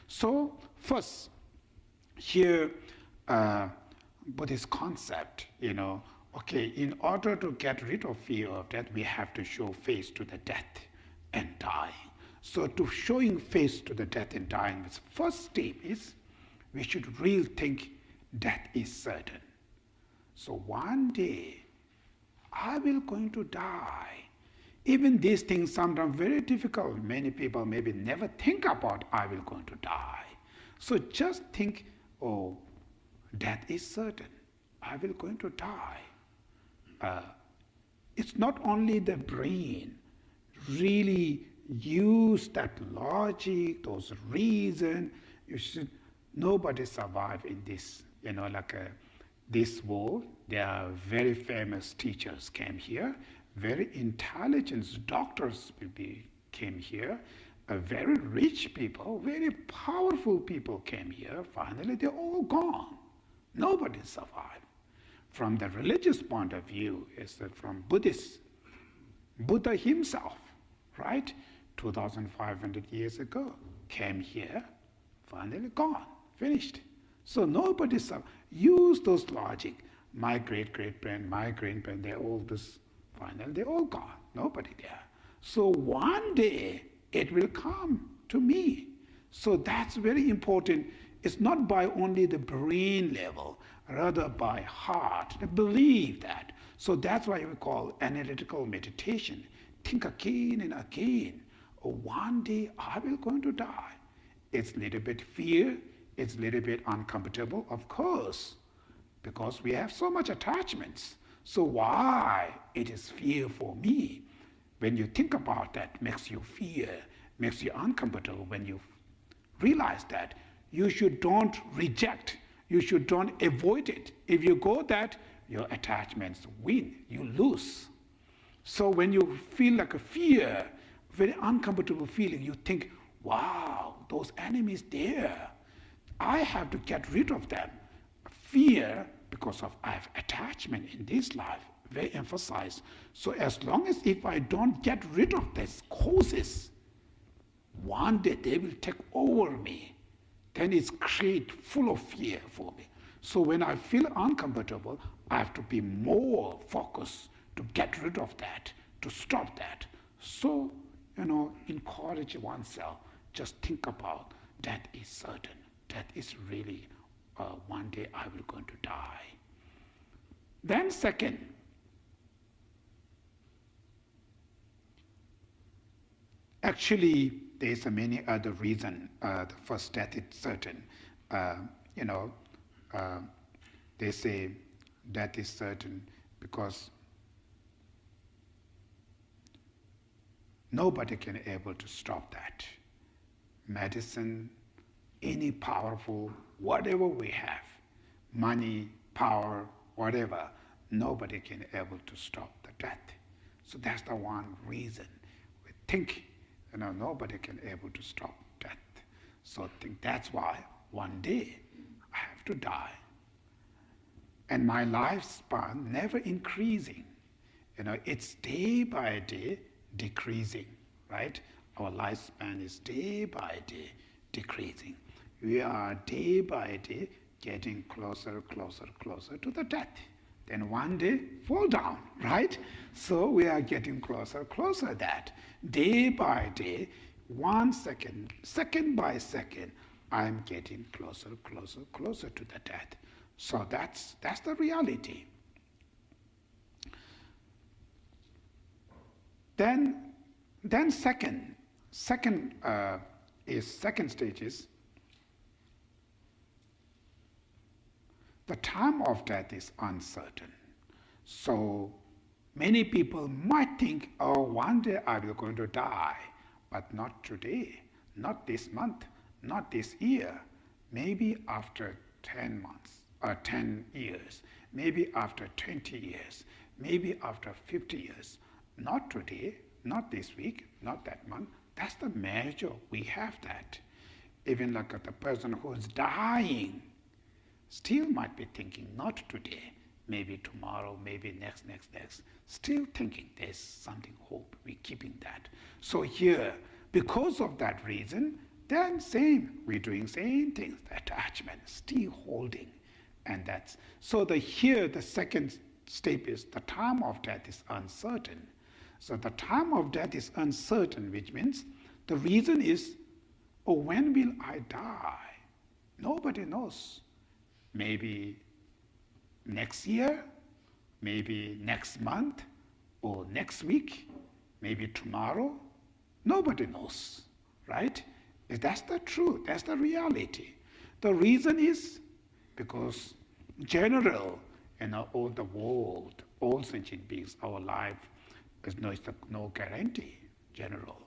So first, here, Buddhist concept, okay, in order to get rid of fear of death, we have to show face to the death and dying. So to showing face to the death and dying, the first step is we should really think death is certain. So one day, I will going to die. Even these things sometimes very difficult. Many people maybe never think about I will going to die. So just think, oh, death is certain. I will going to die. It's not only the brain. Really use that logic, those reasons. You should. Nobody survive in this. This world. There are very famous teachers came here. Very intelligent doctors came here. Very rich people, very powerful people came here. Finally, they're all gone. Nobody survived. From the religious point of view, is that from Buddhist, Buddha himself, right, 2,500 years ago, came here, finally gone, finished. So nobody survived. Use those logic. My great-great-parent, my grandparent, they're all this, finally they're all gone. Nobody there. So one day, it will come to me. So that's very important. It's not by only the brain level, rather by heart. Believe that. So that's why we call analytical meditation. Think again and again. Oh, one day I will going to die. It's a little bit fear. It's a little bit uncomfortable, of course, because we have so much attachments. So why it is fear for me? When you think about that, makes you fear, makes you uncomfortable. When you realize that, you should don't reject, you should don't avoid it. If you go that, your attachments win, you lose. So when you feel like a fear, very uncomfortable feeling, you think, wow, those enemies there, I have to get rid of them. Fear, because of I have attachment in this life, very emphasized. So as long as if I don't get rid of these causes, one day they will take over me. Then it's create full of fear for me. So when I feel uncomfortable, I have to be more focused to get rid of that, to stop that. So, encourage oneself. Just think about that is certain. That is really one day I will going to die. Then second, actually there's many other reasons. The first, death is certain. They say death is certain because nobody can able to stop that. Medicine, any powerful, whatever we have, money, power, whatever, nobody can able to stop the death. So that's the one reason. We think, nobody can able to stop death. So I think that's why one day I have to die. And my lifespan never increasing. It's day by day decreasing, right? Our lifespan is day by day decreasing. We are day by day getting closer, closer, closer to the death. Then one day fall down, right? So we are getting closer, closer to that. Day by day, 1 second, second by second, I'm getting closer, closer, closer to the death. So that's the reality. Then second stage is the time of death is uncertain. So many people might think, oh, one day I will going to die, but not today, not this month, not this year, maybe after 10 months or 10 years, maybe after 20 years, maybe after 50 years, not today, not this week, not that month. That's the measure. We have that. Even like the person who is dying still might be thinking, not today, maybe tomorrow, maybe next, still thinking there's something hope, we're keeping that. So here, because of that reason, Then same, we're doing same things, the attachment, still holding. And that's, so here the second step is the time of death is uncertain. So the time of death is uncertain, which means the reason is, oh, when will I die? Nobody knows. Maybe next year, maybe next month, or next week, maybe tomorrow. Nobody knows, right? That's the truth, that's the reality. The reason is because general, all the world, all sentient beings, our life is no guarantee, general.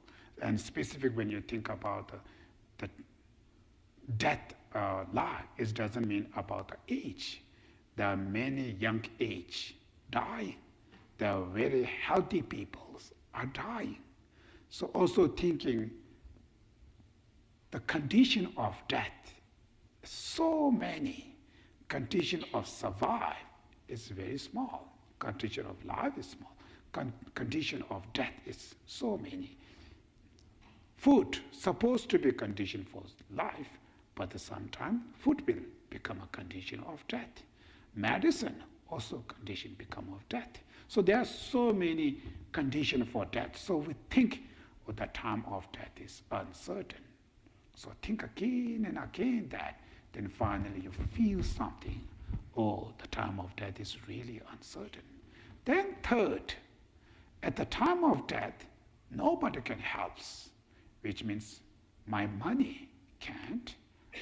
And specific when you think about the death life, it doesn't mean about the age. There are many young age dying. There are very healthy people are dying. So also thinking the condition of death, so many. Condition of survive is very small. Condition of life is small. Condition of death is so many. Food supposed to be condition for life, but sometimes food will become a condition of death. Medicine also condition become of death. So there are so many conditions for death. So we think the time of death is uncertain. So think again and again that, then finally you feel something. Oh, the time of death is really uncertain. Then third, at the time of death, nobody can help, which means my money can't,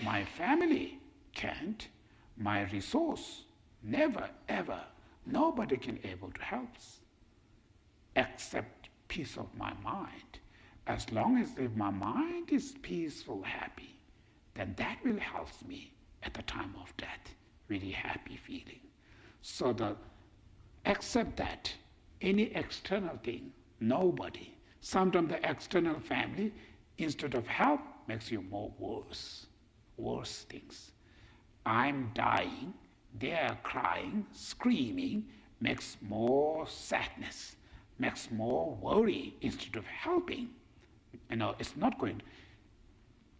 my family can't, my resource, never, ever, nobody can able to help, except peace of my mind. As long as if my mind is peaceful, happy, then that will help me at the time of death, really happy feeling. So accept that any external thing, nobody. Sometimes the external family, instead of help, makes you more worse things. I'm dying, they are crying, screaming, makes more sadness, makes more worry instead of helping. It's not going.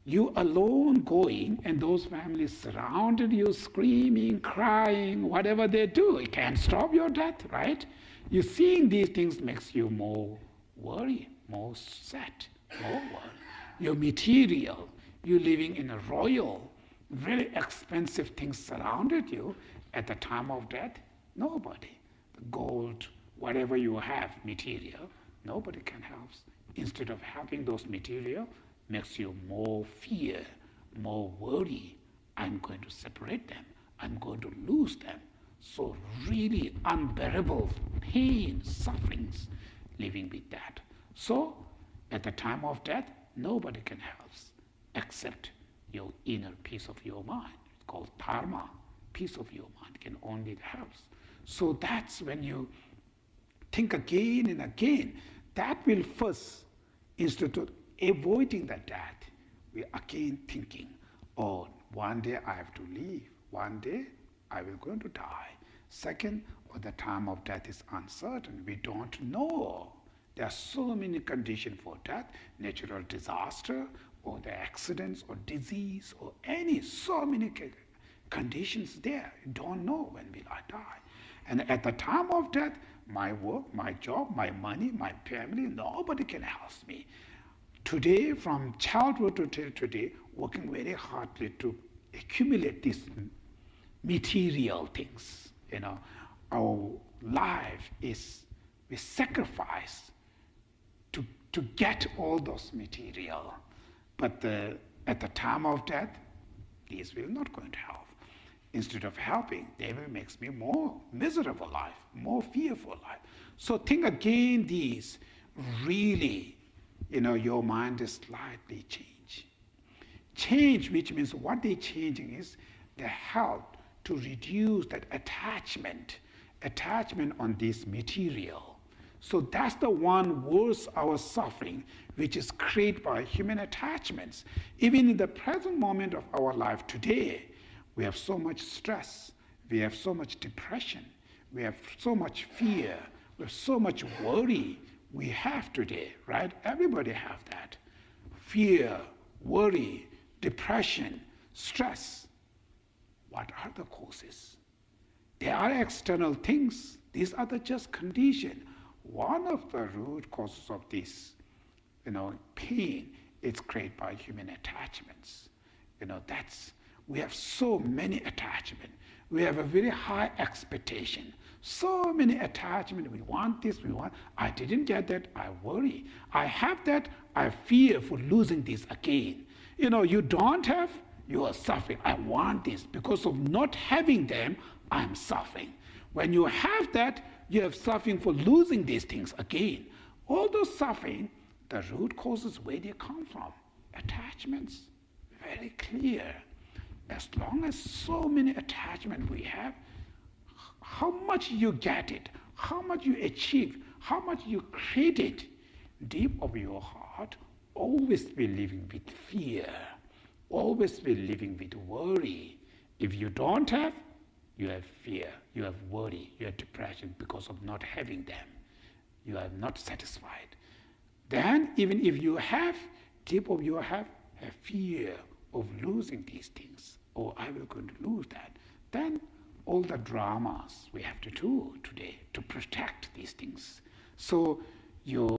You alone going, and those families surrounded you, screaming, crying, whatever they do, it can't stop your death, right? You seeing these things makes you more worry, more sad, more worry. Your material, you living in a royal, very expensive things surrounded you. At the time of death, nobody. The gold, whatever you have, material, nobody can help. Instead of helping those material, makes you more fear, more worry. I'm going to separate them. I'm going to lose them. So really unbearable pain, sufferings, living with that. So at the time of death, nobody can help except your inner peace of your mind. It's called dharma. Peace of your mind can only help. So that's when you think again and again. That will first, instead of avoiding the death, we again thinking, oh, one day I have to leave. One day I will going to die. Second, the time of death is uncertain. We don't know. There are so many conditions for death, natural disaster, or the accidents, or disease, or so many conditions there. You don't know when will I die. And at the time of death, my work, my job, my money, my family, nobody can help me. Today, from childhood to till today, working very hardly to accumulate these material things. Our life is, we sacrifice to get all those material. But at the time of death, these will not going to help. Instead of helping, they will make me more miserable life, more fearful life. So think again these, really, your mind is slightly change. Change, which means what they're changing is the help to reduce that attachment on this material. So that's the one worse our suffering, which is created by human attachments. Even in the present moment of our life today, we have so much stress, we have so much depression, we have so much fear, we have so much worry we have today, right? Everybody have that. Fear, worry, depression, stress. What are the causes? They are external things. These are the just condition. One of the root causes of this, pain is created by human attachments. We have so many attachments. We have a very high expectation. So many attachments. We want this, we want. I didn't get that, I worry. I have that, I fear for losing this again. You don't have, you are suffering. I want this. Because of not having them, I'm suffering. When you have that, you have suffering for losing these things again. All those suffering, the root causes where they come from. Attachments, very clear. As long as so many attachments we have, how much you get it, how much you achieve, how much you create it, deep of your heart, always be living with fear, always be living with worry. If you don't have, you have fear, you have worry, you have depression because of not having them. You are not satisfied. Then even if you have, deep of your heart, have fear of losing these things. Oh, I will going to lose that. Then all the dramas we have to do today to protect these things. So your